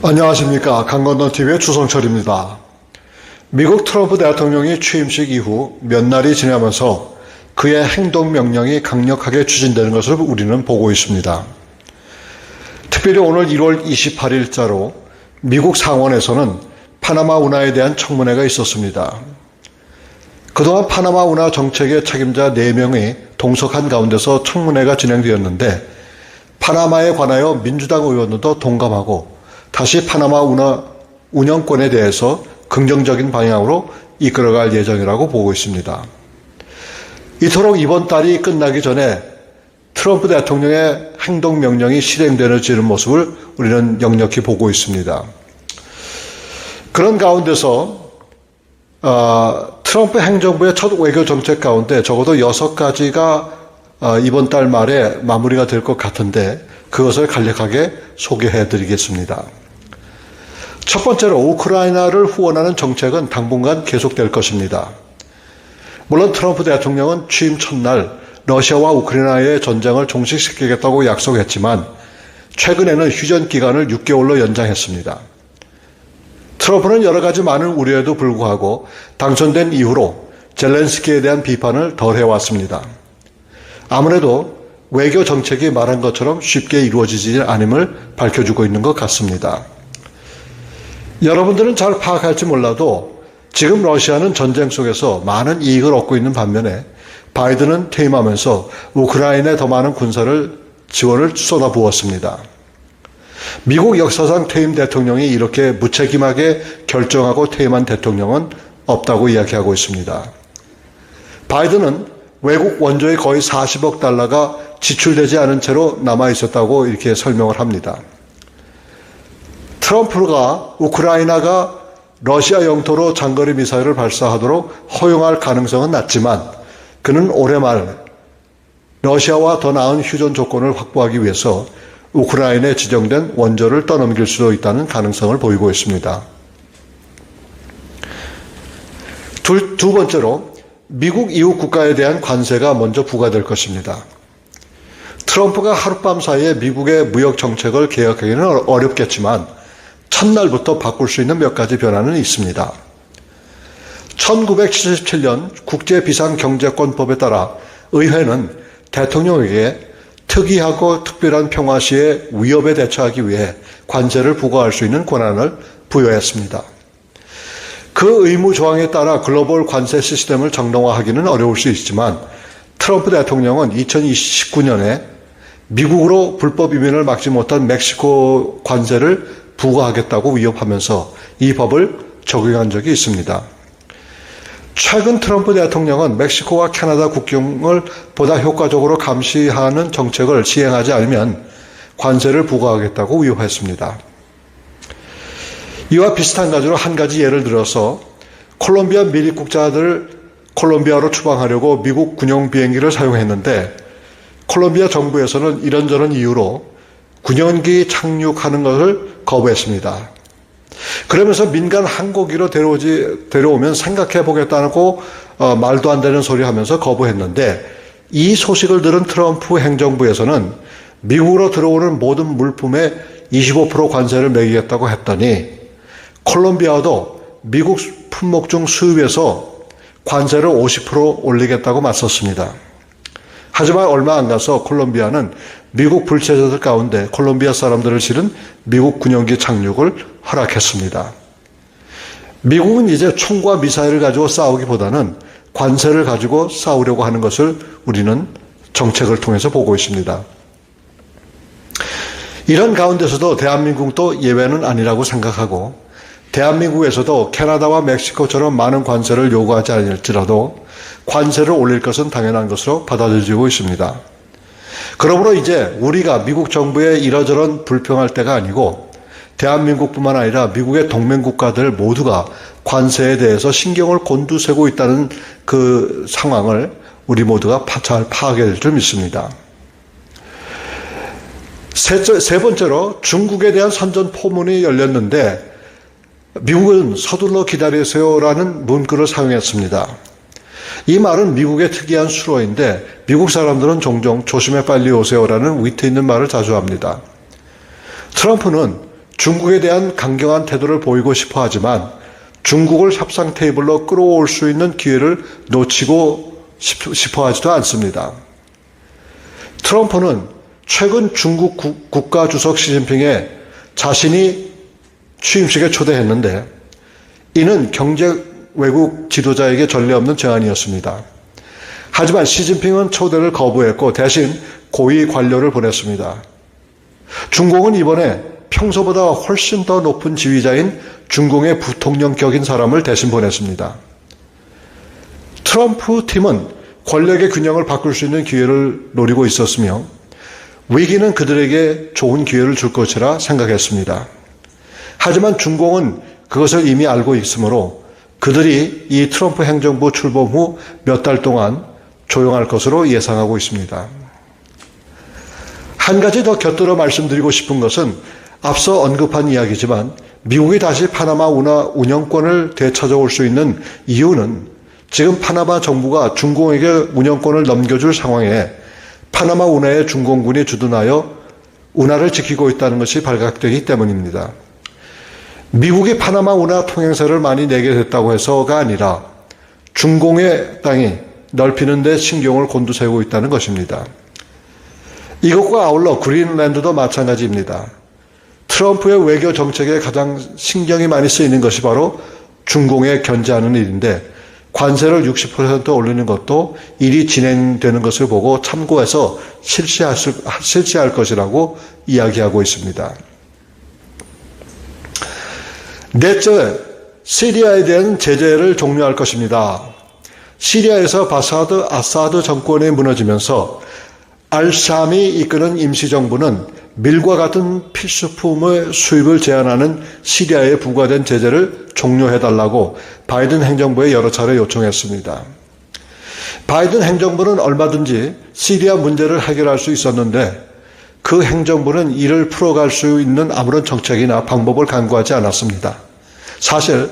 안녕하십니까. 강건너TV의 주성철입니다. 미국 트럼프 대통령이 취임식 이후 몇 날이 지나면서 그의 행동명령이 강력하게 추진되는 것을 우리는 보고 있습니다. 특별히 오늘 1월 28일자로 미국 상원에서는 파나마 운하에 대한 청문회가 있었습니다. 그동안 파나마 운하 정책의 책임자 4명이 동석한 가운데서 청문회가 진행되었는데 파나마에 관하여 민주당 의원들도 동감하고 다시 파나마 운하 운영권에 대해서 긍정적인 방향으로 이끌어갈 예정이라고 보고 있습니다. 이토록 이번 달이 끝나기 전에 트럼프 대통령의 행동명령이 실행되는 모습을 우리는 역력히 보고 있습니다. 그런 가운데서 트럼프 행정부의 첫 외교 정책 가운데 적어도 6가지가 이번 달 말에 마무리가 될 것 같은데 그것을 간략하게 소개해 드리겠습니다. 첫 번째로 우크라이나를 후원하는 정책은 당분간 계속될 것입니다. 물론 트럼프 대통령은 취임 첫날 러시아와 우크라이나의 전쟁을 종식시키겠다고 약속했지만 최근에는 휴전 기간을 6개월로 연장했습니다. 트럼프는 여러 가지 많은 우려에도 불구하고 당선된 이후로 젤렌스키에 대한 비판을 덜 해왔습니다. 아무래도 외교 정책이 말한 것처럼 쉽게 이루어지지 않음을 밝혀주고 있는 것 같습니다. 여러분들은 잘 파악할지 몰라도 지금 러시아는 전쟁 속에서 많은 이익을 얻고 있는 반면에 바이든은 퇴임하면서 우크라이나에 더 많은 군사를 지원을 쏟아부었습니다. 미국 역사상 퇴임 대통령이 이렇게 무책임하게 결정하고 퇴임한 대통령은 없다고 이야기하고 있습니다. 바이든은 외국 원조의 거의 40억 달러가 지출되지 않은 채로 남아있었다고 이렇게 설명을 합니다. 트럼프가 우크라이나가 러시아 영토로 장거리 미사일을 발사하도록 허용할 가능성은 낮지만 그는 올해 말 러시아와 더 나은 휴전 조건을 확보하기 위해서 우크라이나에 지정된 원조를 떠넘길 수도 있다는 가능성을 보이고 있습니다. 두 번째로 미국 이웃 국가에 대한 관세가 먼저 부과될 것입니다. 트럼프가 하룻밤 사이에 미국의 무역 정책을 개혁하기는 어렵겠지만 첫날부터 바꿀 수 있는 몇 가지 변화는 있습니다. 1977년 국제비상경제권법에 따라 의회는 대통령에게 특이하고 특별한 평화 시의 위협에 대처하기 위해 관세를 부과할 수 있는 권한을 부여했습니다. 그 의무 조항에 따라 글로벌 관세 시스템을 정당화하기는 어려울 수 있지만 트럼프 대통령은 2019년에 미국으로 불법 이민을 막지 못한 멕시코 관세를 부과하겠다고 위협하면서 이 법을 적용한 적이 있습니다. 최근 트럼프 대통령은 멕시코와 캐나다 국경을 보다 효과적으로 감시하는 정책을 시행하지 않으면 관세를 부과하겠다고 위협했습니다. 이와 비슷한 가지로 한 가지 예를 들어서 콜롬비아 미립국자들을 콜롬비아로 추방하려고 미국 군용 비행기를 사용했는데 콜롬비아 정부에서는 이런저런 이유로 군용기 착륙하는 것을 거부했습니다. 그러면서 민간 항공기로 데려오면 생각해 보겠다고 말도 안 되는 소리 하면서 거부했는데 이 소식을 들은 트럼프 행정부에서는 미국으로 들어오는 모든 물품에 25% 관세를 매기겠다고 했더니 콜롬비아도 미국 품목 중 수입에서 관세를 50% 올리겠다고 맞섰습니다. 하지만 얼마 안 가서 콜롬비아는 미국 불체자들 가운데 콜롬비아 사람들을 실은 미국 군용기 착륙을 허락했습니다. 미국은 이제 총과 미사일을 가지고 싸우기보다는 관세를 가지고 싸우려고 하는 것을 우리는 정책을 통해서 보고 있습니다. 이런 가운데서도 대한민국도 예외는 아니라고 생각하고 대한민국에서도 캐나다와 멕시코처럼 많은 관세를 요구하지 않을지라도 관세를 올릴 것은 당연한 것으로 받아들여지고 있습니다. 그러므로 이제 우리가 미국 정부에 이러저런 불평할 때가 아니고 대한민국뿐만 아니라 미국의 동맹국가들 모두가 관세에 대해서 신경을 곤두세우고 있다는 그 상황을 우리 모두가 잘 파악해야 될 줄 믿습니다. 세 번째로 중국에 대한 선전 포문이 열렸는데 미국은 서둘러 기다리세요라는 문구를 사용했습니다. 이 말은 미국의 특이한 수로인데 미국 사람들은 종종 조심해 빨리 오세요라는 위트 있는 말을 자주 합니다. 트럼프는 중국에 대한 강경한 태도를 보이고 싶어 하지만 중국을 협상 테이블로 끌어올 수 있는 기회를 놓치고 싶어 하지도 않습니다. 트럼프는 최근 중국 국가주석 시진핑에 자신이 취임식에 초대했는데 이는 경제 외국 지도자에게 전례 없는 제안이었습니다. 하지만 시진핑은 초대를 거부했고 대신 고위 관료를 보냈습니다. 중국은 이번에 평소보다 훨씬 더 높은 지휘자인 중공의 부통령격인 사람을 대신 보냈습니다. 트럼프 팀은 권력의 균형을 바꿀 수 있는 기회를 노리고 있었으며 위기는 그들에게 좋은 기회를 줄 것이라 생각했습니다. 하지만 중공은 그것을 이미 알고 있으므로 그들이 이 트럼프 행정부 출범 후 몇 달 동안 조용할 것으로 예상하고 있습니다. 한 가지 더 곁들여 말씀드리고 싶은 것은 앞서 언급한 이야기지만 미국이 다시 파나마 운영권을 되찾아올 수 있는 이유는 지금 파나마 정부가 중공에게 운영권을 넘겨줄 상황에 파나마 운하의 중공군이 주둔하여 운하를 지키고 있다는 것이 발각되기 때문입니다. 미국이 파나마 운하 통행세를 많이 내게 됐다고 해서가 아니라 중공의 땅이 넓히는 데 신경을 곤두세우고 있다는 것입니다. 이것과 아울러 그린랜드도 마찬가지입니다. 트럼프의 외교 정책에 가장 신경이 많이 쓰이는 것이 바로 중공에 견제하는 일인데 관세를 60% 올리는 것도 일이 진행되는 것을 보고 참고해서 실시할 것이라고 이야기하고 있습니다. 넷째, 시리아에 대한 제재를 종료할 것입니다. 시리아에서 바사드 아사드 정권이 무너지면서 알샴이 이끄는 임시정부는 밀과 같은 필수품의 수입을 제한하는 시리아에 부과된 제재를 종료해달라고 바이든 행정부에 여러 차례 요청했습니다. 바이든 행정부는 얼마든지 시리아 문제를 해결할 수 있었는데 그 행정부는 이를 풀어갈 수 있는 아무런 정책이나 방법을 강구하지 않았습니다. 사실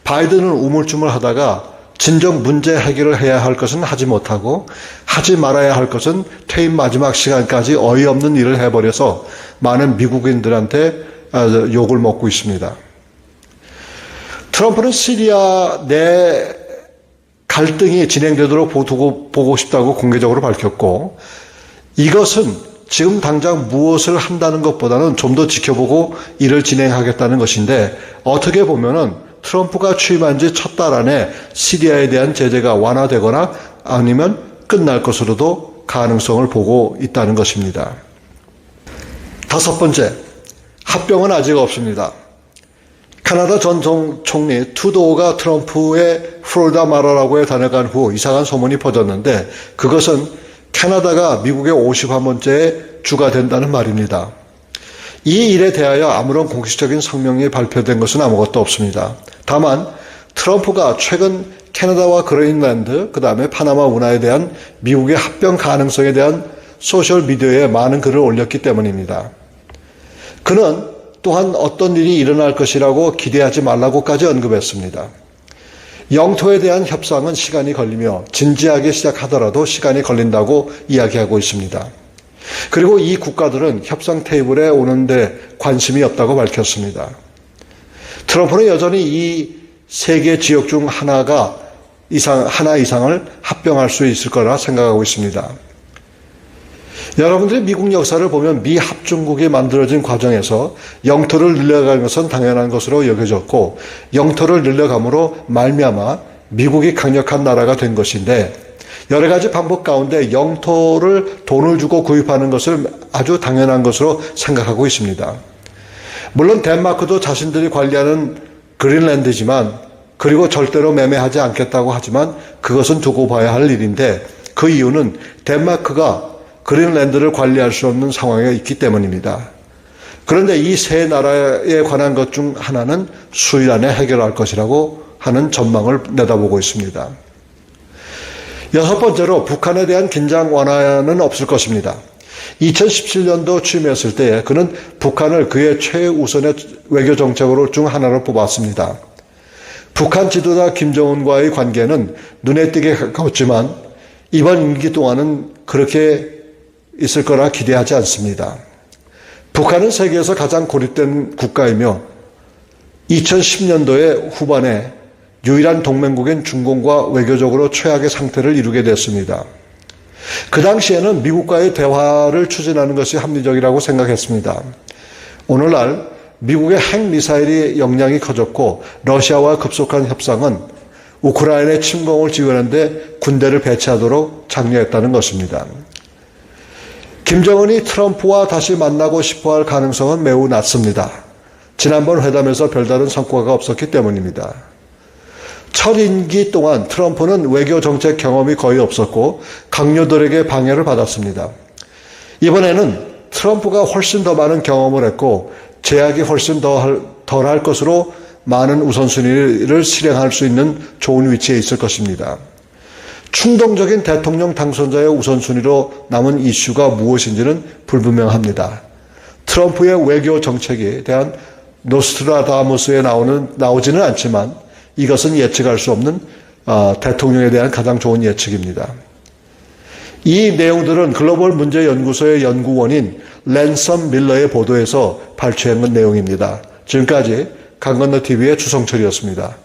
바이든은 우물쭈물하다가 진정 문제 해결을 해야 할 것은 하지 못하고 하지 말아야 할 것은 퇴임 마지막 시간까지 어이없는 일을 해버려서 많은 미국인들한테 욕을 먹고 있습니다. 트럼프는 시리아 내 갈등이 진행되도록 보고 싶다고 공개적으로 밝혔고 이것은 지금 당장 무엇을 한다는 것보다는 좀 더 지켜보고 일을 진행하겠다는 것인데 어떻게 보면은 트럼프가 취임한 지 첫 달 안에 시리아에 대한 제재가 완화되거나 아니면 끝날 것으로도 가능성을 보고 있다는 것입니다. 다섯 번째, 합병은 아직 없습니다. 캐나다 전 총리 투도가 트럼프의 플로리다 마라라고에 다녀간 후 이상한 소문이 퍼졌는데 그것은 캐나다가 미국의 50화문제의 주가 된다는 말입니다. 이 일에 대하여 아무런 공식적인 성명이 발표된 것은 아무것도 없습니다. 다만 트럼프가 최근 캐나다와 그린랜드, 그 다음에 파나마 운하에 대한 미국의 합병 가능성에 대한 소셜미디어에 많은 글을 올렸기 때문입니다. 그는 또한 어떤 일이 일어날 것이라고 기대하지 말라고까지 언급했습니다. 영토에 대한 협상은 시간이 걸리며 진지하게 시작하더라도 시간이 걸린다고 이야기하고 있습니다. 그리고 이 국가들은 협상 테이블에 오는데 관심이 없다고 밝혔습니다. 트럼프는 여전히 이 세 개 지역 중 하나 이상을 합병할 수 있을 거라 생각하고 있습니다. 여러분들이 미국 역사를 보면 미 합중국이 만들어진 과정에서 영토를 늘려가는 것은 당연한 것으로 여겨졌고 영토를 늘려감으로 말미암아 미국이 강력한 나라가 된 것인데 여러 가지 방법 가운데 영토를 돈을 주고 구입하는 것을 아주 당연한 것으로 생각하고 있습니다. 물론 덴마크도 자신들이 관리하는 그린랜드지만 그리고 절대로 매매하지 않겠다고 하지만 그것은 두고 봐야 할 일인데 그 이유는 덴마크가 그린랜드를 관리할 수 없는 상황에 있기 때문입니다. 그런데 이 세 나라에 관한 것 중 하나는 수일 안에 해결할 것이라고 하는 전망을 내다보고 있습니다. 여섯 번째로 북한에 대한 긴장 완화는 없을 것입니다. 2017년도 취임했을 때 그는 북한을 그의 최우선의 외교 정책으로 중 하나로 뽑았습니다. 북한 지도자 김정은과의 관계는 눈에 띄게 가까웠지만 이번 임기 동안은 그렇게 있을 거라 기대하지 않습니다. 북한은 세계에서 가장 고립된 국가이며 2010년도의 후반에 유일한 동맹국인 중공과 외교적으로 최악의 상태를 이루게 됐습니다. 그 당시에는 미국과의 대화를 추진하는 것이 합리적이라고 생각했습니다. 오늘날 미국의 핵미사일이 역량이 커졌고 러시아와 급속한 협상은 우크라이나의 침공을 지원하는 데 군대를 배치하도록 장려했다는 것입니다. 김정은이 트럼프와 다시 만나고 싶어할 가능성은 매우 낮습니다. 지난번 회담에서 별다른 성과가 없었기 때문입니다. 첫 임기 동안 트럼프는 외교 정책 경험이 거의 없었고 강요들에게 방해를 받았습니다. 이번에는 트럼프가 훨씬 더 많은 경험을 했고 제약이 훨씬 덜할 것으로 많은 우선순위를 실행할 수 있는 좋은 위치에 있을 것입니다. 충동적인 대통령 당선자의 우선순위로 남은 이슈가 무엇인지는 불분명합니다. 트럼프의 외교 정책에 대한 노스트라다무스에 나오지는 않지만 이것은 예측할 수 없는 대통령에 대한 가장 좋은 예측입니다. 이 내용들은 글로벌 문제연구소의 연구원인 랜섬 밀러의 보도에서 발췌한 내용입니다. 지금까지 강건너TV의 주성철이었습니다.